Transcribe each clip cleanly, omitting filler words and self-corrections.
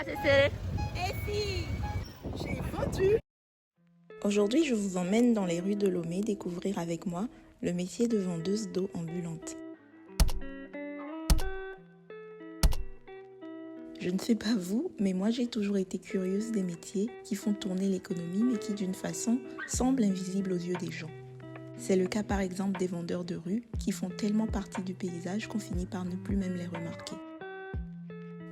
c'est serré. Et si j'ai vendu. Aujourd'hui, je vous emmène dans les rues de Lomé découvrir avec moi le métier de vendeuse d'eau ambulante. Je ne sais pas vous, mais moi j'ai toujours été curieuse des métiers qui font tourner l'économie mais qui d'une façon semblent invisibles aux yeux des gens. C'est le cas par exemple des vendeurs de rue qui font tellement partie du paysage qu'on finit par ne plus même les remarquer.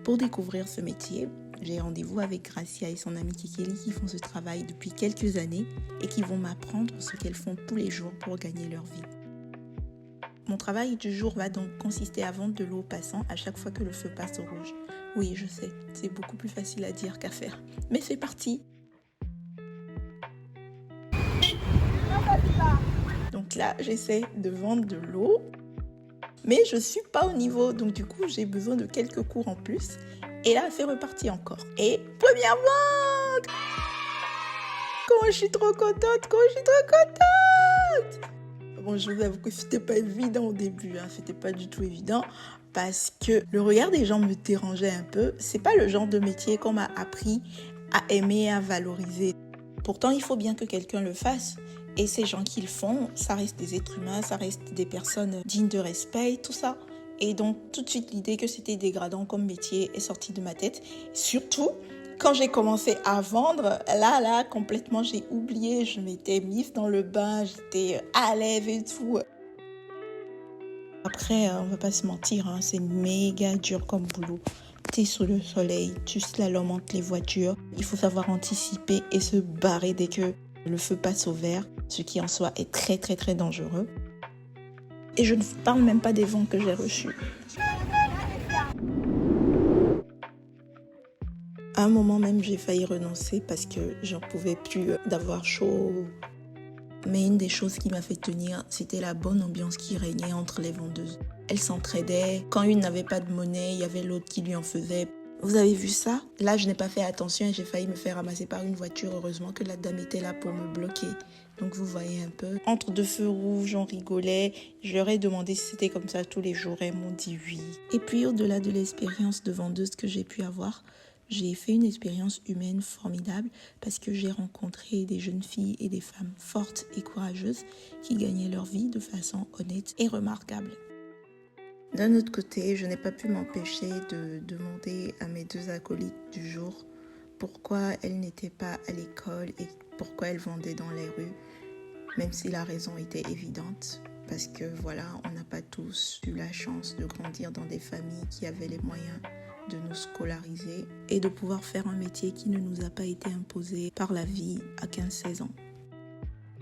Pour découvrir ce métier, j'ai rendez-vous avec Gracia et son amie Kikeli qui font ce travail depuis quelques années et qui vont m'apprendre ce qu'elles font tous les jours pour gagner leur vie. Mon travail du jour va donc consister à vendre de l'eau aux passants à chaque fois que le feu passe au rouge. Oui, je sais, c'est beaucoup plus facile à dire qu'à faire. Mais c'est parti! Donc là, j'essaie de vendre de l'eau, mais je ne suis pas au niveau. Donc du coup, j'ai besoin de quelques cours en plus. Et là, c'est reparti encore. Et première vente! Comment je suis trop contente! Bon, je vous avoue que c'était pas évident au début, hein. C'était pas du tout évident parce que le regard des gens me dérangeait un peu. C'est pas le genre de métier qu'on m'a appris à aimer, à valoriser. Pourtant, il faut bien que quelqu'un le fasse. Et ces gens qui le font, ça reste des êtres humains, ça reste des personnes dignes de respect, tout ça. Et donc, tout de suite, l'idée que c'était dégradant comme métier est sortie de ma tête. Surtout, quand j'ai commencé à vendre, là, complètement, j'ai oublié. Je m'étais mise dans le bain, j'étais à l'aise et tout. Après, on va pas se mentir, hein, c'est méga dur comme boulot. T'es sous le soleil, tu slalomes entre les voitures. Il faut savoir anticiper et se barrer dès que le feu passe au vert, ce qui en soi est très, très, très dangereux. Et je ne vous parle même pas des vents que j'ai reçus. À un moment même, j'ai failli renoncer parce que j'en pouvais plus d'avoir chaud. Mais une des choses qui m'a fait tenir, c'était la bonne ambiance qui régnait entre les vendeuses. Elles s'entraidaient. Quand une n'avait pas de monnaie, il y avait l'autre qui lui en faisait. Vous avez vu ça? Là, je n'ai pas fait attention et j'ai failli me faire ramasser par une voiture. Heureusement que la dame était là pour me bloquer. Donc vous voyez un peu. Entre deux feux rouges, on rigolait. Je leur ai demandé si c'était comme ça tous les jours. Elles m'ont dit oui. Et puis au-delà de l'expérience de vendeuse que j'ai pu avoir, j'ai fait une expérience humaine formidable parce que j'ai rencontré des jeunes filles et des femmes fortes et courageuses qui gagnaient leur vie de façon honnête et remarquable. D'un autre côté, je n'ai pas pu m'empêcher de demander à mes deux acolytes du jour pourquoi elles n'étaient pas à l'école et pourquoi elles vendaient dans les rues, même si la raison était évidente. Parce que voilà, on n'a pas tous eu la chance de grandir dans des familles qui avaient les moyens de nous scolariser et de pouvoir faire un métier qui ne nous a pas été imposé par la vie à 15-16 ans.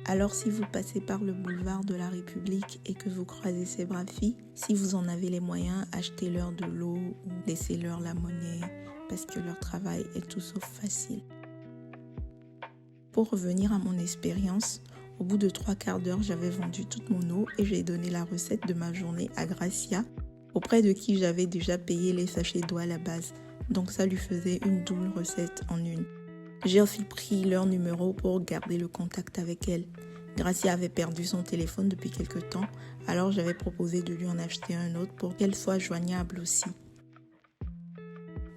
Alors si vous passez par le boulevard de la République et que vous croisez ces braves filles, si vous en avez les moyens, achetez-leur de l'eau ou laissez-leur la monnaie parce que leur travail est tout sauf facile. Pour revenir à mon expérience, au bout de 3/4 d'heure, j'avais vendu toute mon eau et j'ai donné la recette de ma journée à Gracia, auprès de qui j'avais déjà payé les sachets d'eau à la base. Donc ça lui faisait une double recette en une. J'ai aussi pris leur numéro pour garder le contact avec elle. Gracia avait perdu son téléphone depuis quelque temps, alors j'avais proposé de lui en acheter un autre pour qu'elle soit joignable aussi.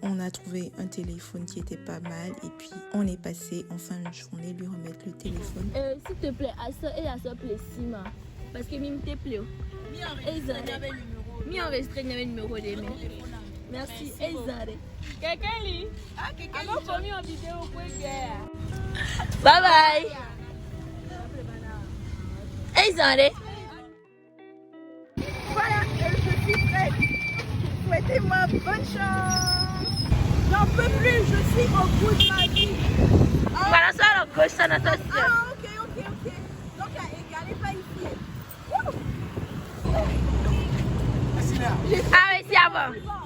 On a trouvé un téléphone qui était pas mal et puis on est passé en fin de journée lui remettre le téléphone. S'il te plaît, à ça et à ça plaît, Sima. Parce que Mim te plaît. Mi enregistré le numéro de main. Merci, Ezare. Quelqu'un lit? Ah, quelqu'un lit. Alors, en vidéo, quoi, Bye bye. Ezare. Voilà, je suis prête. Souhaitez-moi bonne chance. J'en peux plus, je suis au bout de ma vie. Voilà ça, la gauche, ça n'a pas. Ah, ok. Donc, égalez pas ici. Ah, mais c'est avant.